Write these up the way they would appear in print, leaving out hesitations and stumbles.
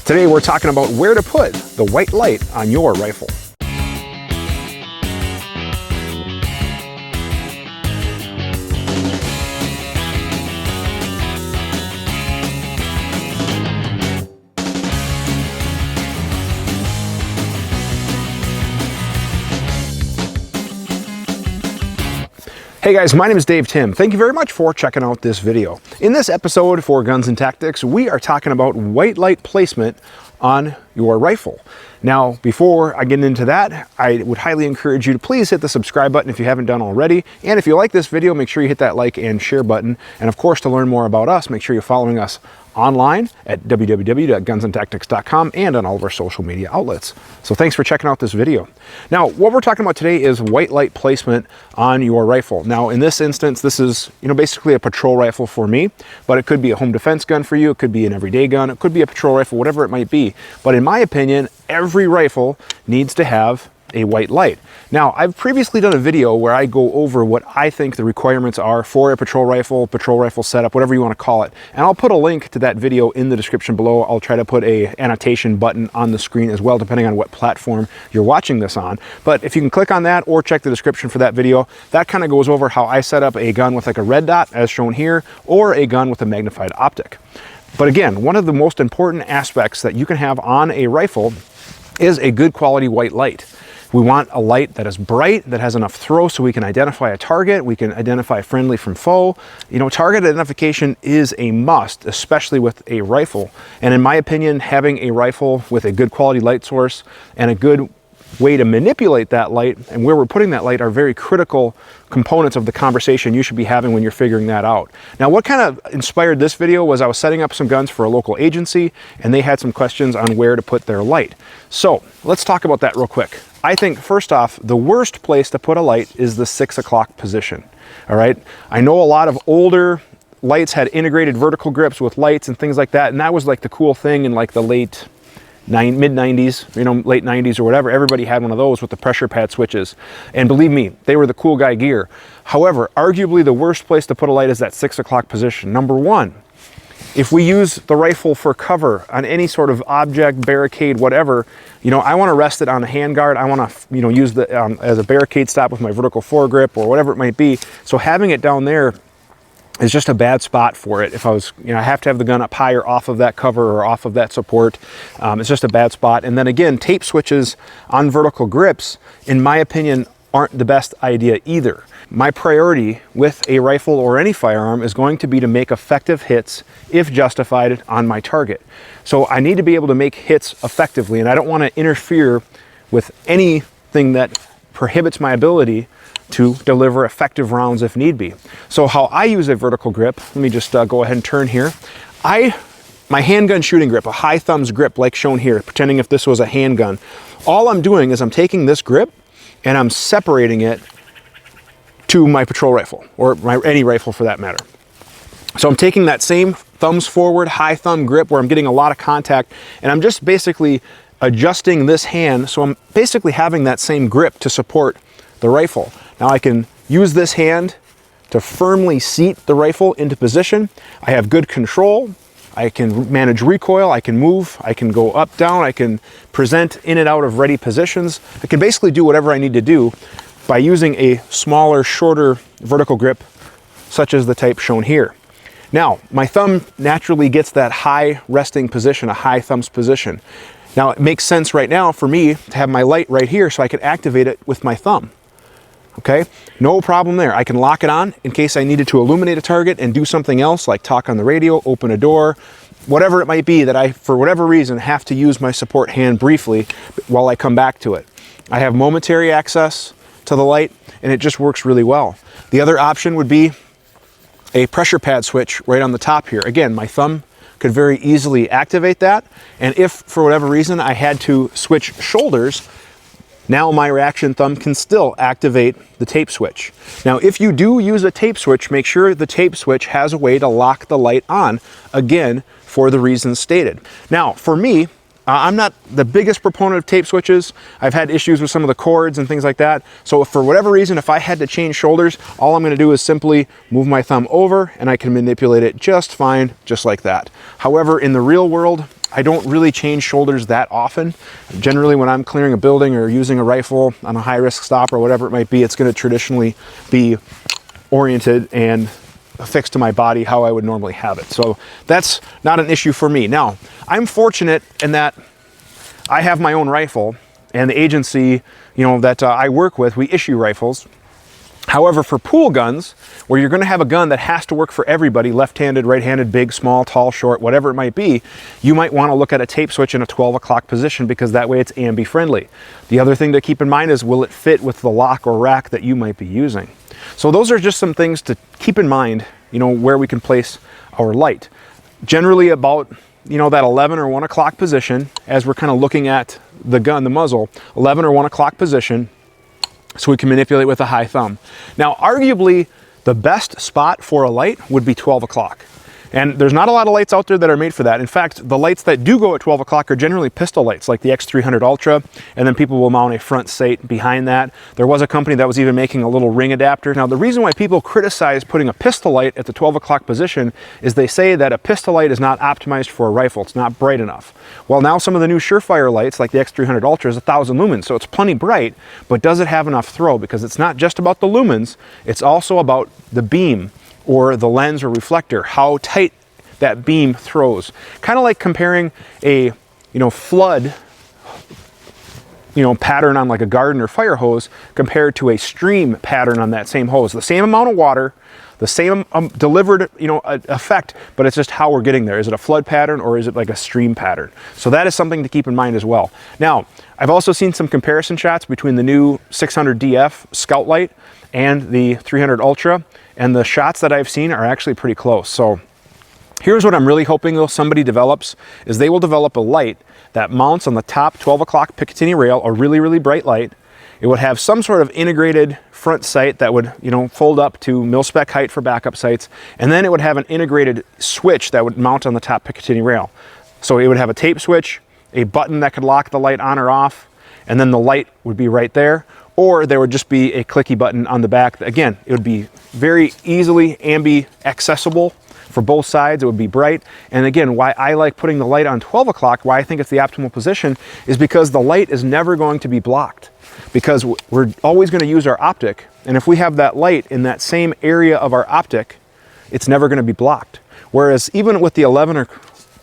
Today we're talking about where to put the white light on your rifle. Hey guys, my name is Dave Tim. Thank you very much for checking out this video. In this episode for Guns and Tactics, we are talking about white light placement on your rifle. Now, before I get into that, I would highly encourage you to please hit the subscribe button if you haven't done already. And if you like this video, make sure you hit that like and share button. And of course, to learn more about us, make sure you're following us online at www.gunsandtactics.com and on all of our social media outlets. So thanks for checking out this video. Now, what we're talking about today is white light placement on your rifle. Now, in this instance, this is, basically a patrol rifle for me, but it could be a home defense gun for you. It could be an everyday gun. It could be a patrol rifle, whatever it might be. But in my opinion, every rifle needs to have a white light. Now, I've previously done a video where I go over what I think the requirements are for a patrol rifle setup, whatever you want to call it. And I'll put a link to that video in the description below. I'll try to put an annotation button on the screen as well, depending on what platform you're watching this on. But if you can click on that or check the description for that video, that kind of goes over how I set up a gun with like a red dot as shown here, or a gun with a magnified optic. But again, one of the most important aspects that you can have on a rifle is a good quality white light. We want a light that is bright, that has enough throw so we can identify a target, we can identify friendly from foe. Target identification is a must, especially with a rifle. And in my opinion, having a rifle with a good quality light source and a good way to manipulate that light and where we're putting that light are very critical components of the conversation you should be having when you're figuring that out. Now, what kind of inspired this video was I was setting up some guns for a local agency and they had some questions on where to put their light. So let's talk about that real quick. I think first off, the worst place to put a light is the 6 o'clock position. All right. I know a lot of older lights had integrated vertical grips with lights and things like that. And that was like the cool thing in like the mid 90s, late 90s or whatever. Everybody had one of those with the pressure pad switches. And believe me, they were the cool guy gear. However, arguably the worst place to put a light is that 6 o'clock position. Number one, if we use the rifle for cover on any sort of object, barricade, whatever, I want to rest it on a handguard. I want to, use it as a barricade stop with my vertical foregrip or whatever it might be. So having it down there is just a bad spot for it. If I was, I have to have the gun up higher off of that cover or off of that support. It's just a bad spot. And then again, tape switches on vertical grips, in my opinion, aren't the best idea either. My priority with a rifle or any firearm is going to be to make effective hits if justified on my target. So I need to be able to make hits effectively, and I don't want to interfere with anything that prohibits my ability to deliver effective rounds if need be. So how I use a vertical grip, let me just go ahead and turn here. My handgun shooting grip, a high thumbs grip like shown here, pretending if this was a handgun. All I'm doing is I'm taking this grip and I'm separating it to my patrol rifle, or any rifle for that matter. So I'm taking that same thumbs forward, high thumb grip where I'm getting a lot of contact, and I'm just basically adjusting this hand so I'm basically having that same grip to support the rifle. Now I can use this hand to firmly seat the rifle into position. I have good control. I can manage recoil, I can move, I can go up, down, I can present in and out of ready positions. I can basically do whatever I need to do by using a smaller, shorter vertical grip, such as the type shown here. Now, my thumb naturally gets that high resting position, a high thumbs position. Now, it makes sense right now for me to have my light right here so I can activate it with my thumb. Okay, no problem there. I can lock it on in case I needed to illuminate a target and do something else like talk on the radio, open a door, whatever it might be that I, for whatever reason, have to use my support hand briefly while I come back to it. I have momentary access to the light and it just works really well. The other option would be a pressure pad switch right on the top here. Again, my thumb could very easily activate that. And if for whatever reason I had to switch shoulders, now my reaction thumb can still activate the tape switch. Now, if you do use a tape switch, make sure the tape switch has a way to lock the light on, again, for the reasons stated. Now, for me, I'm not the biggest proponent of tape switches. I've had issues with some of the cords and things like that. So if for whatever reason, if I had to change shoulders, all I'm gonna do is simply move my thumb over and I can manipulate it just fine, just like that. However, in the real world, I don't really change shoulders that often. Generally, when I'm clearing a building or using a rifle on a high-risk stop or whatever it might be, it's going to traditionally be oriented and affixed to my body how I would normally have it. So that's not an issue for me. Now, I'm fortunate in that I have my own rifle, and the agency, that I work with, we issue rifles. However, for pool guns, where you're going to have a gun that has to work for everybody, left-handed, right-handed, big, small, tall, short, whatever it might be, you might want to look at a tape switch in a 12 o'clock position because that way it's ambi friendly. The other thing to keep in mind is, will it fit with the lock or rack that you might be using? So those are just some things to keep in mind, where we can place our light. Generally about, that 11 or 1 o'clock position, as we're kind of looking at the gun, the muzzle, 11 or 1 o'clock position, so we can manipulate with a high thumb. Now, arguably, the best spot for a light would be 12 o'clock. And there's not a lot of lights out there that are made for that. In fact, the lights that do go at 12 o'clock are generally pistol lights, like the X300 Ultra, and then people will mount a front sight behind that. There was a company that was even making a little ring adapter. Now, the reason why people criticize putting a pistol light at the 12 o'clock position is they say that a pistol light is not optimized for a rifle. It's not bright enough. Well, now some of the new Surefire lights, like the X300 Ultra, is 1,000 lumens, so it's plenty bright, but does it have enough throw? Because it's not just about the lumens, it's also about the beam, or the lens or reflector, how tight that beam throws. Kind of like comparing a flood pattern on like a garden or fire hose compared to a stream pattern on that same hose. The same amount of water, the same delivered effect, but it's just how we're getting there. Is it a flood pattern or is it like a stream pattern? So that is something to keep in mind as well. Now, I've also seen some comparison shots between the new 600 DF Scout Light and the 300 Ultra, and the shots that I've seen are actually pretty close. So here's what I'm really hoping though somebody develops, is they will develop a light that mounts on the top 12 o'clock Picatinny rail, a really, really bright light. It would have some sort of integrated front sight that would, fold up to mil-spec height for backup sights, and then it would have an integrated switch that would mount on the top Picatinny rail. So it would have a tape switch, a button that could lock the light on or off, and then the light would be right there. Or there would just be a clicky button on the back. Again, it would be very easily ambi accessible for both sides. It would be bright. And again, why I like putting the light on 12 o'clock, why I think it's the optimal position, is because the light is never going to be blocked. Because we're always going to use our optic. And if we have that light in that same area of our optic, it's never going to be blocked. Whereas even with the 11 or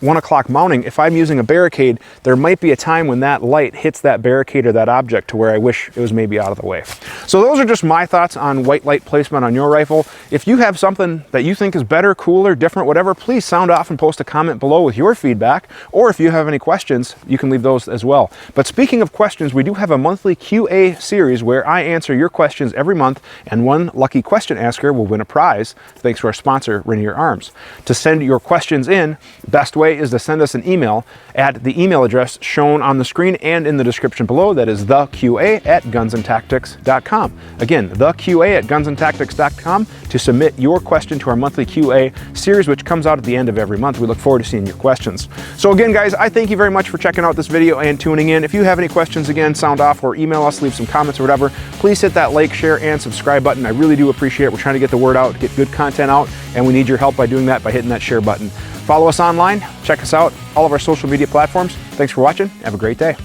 1 o'clock mounting, if I'm using a barricade, there might be a time when that light hits that barricade or that object to where I wish it was maybe out of the way. So those are just my thoughts on white light placement on your rifle. If you have something that you think is better, cooler, different, whatever, please sound off and post a comment below with your feedback. Or if you have any questions, you can leave those as well. But speaking of questions, we do have a monthly QA series where I answer your questions every month, and one lucky question asker will win a prize, thanks to our sponsor, Rainier Arms. To send your questions in, best way is to send us an email at the email address shown on the screen and in the description below. That is theqa@gunsandtactics.com. Again, theqa@gunsandtactics.com to submit your question to our monthly QA series, which comes out at the end of every month. We look forward to seeing your questions. So again, guys, I thank you very much for checking out this video and tuning in. If you have any questions, again, sound off or email us, leave some comments or whatever. Please hit that like, share, and subscribe button. I really do appreciate it. We're trying to get the word out, get good content out, and we need your help by doing that by hitting that share button. Follow us online, check us out, all of our social media platforms. Thanks for watching. Have a great day.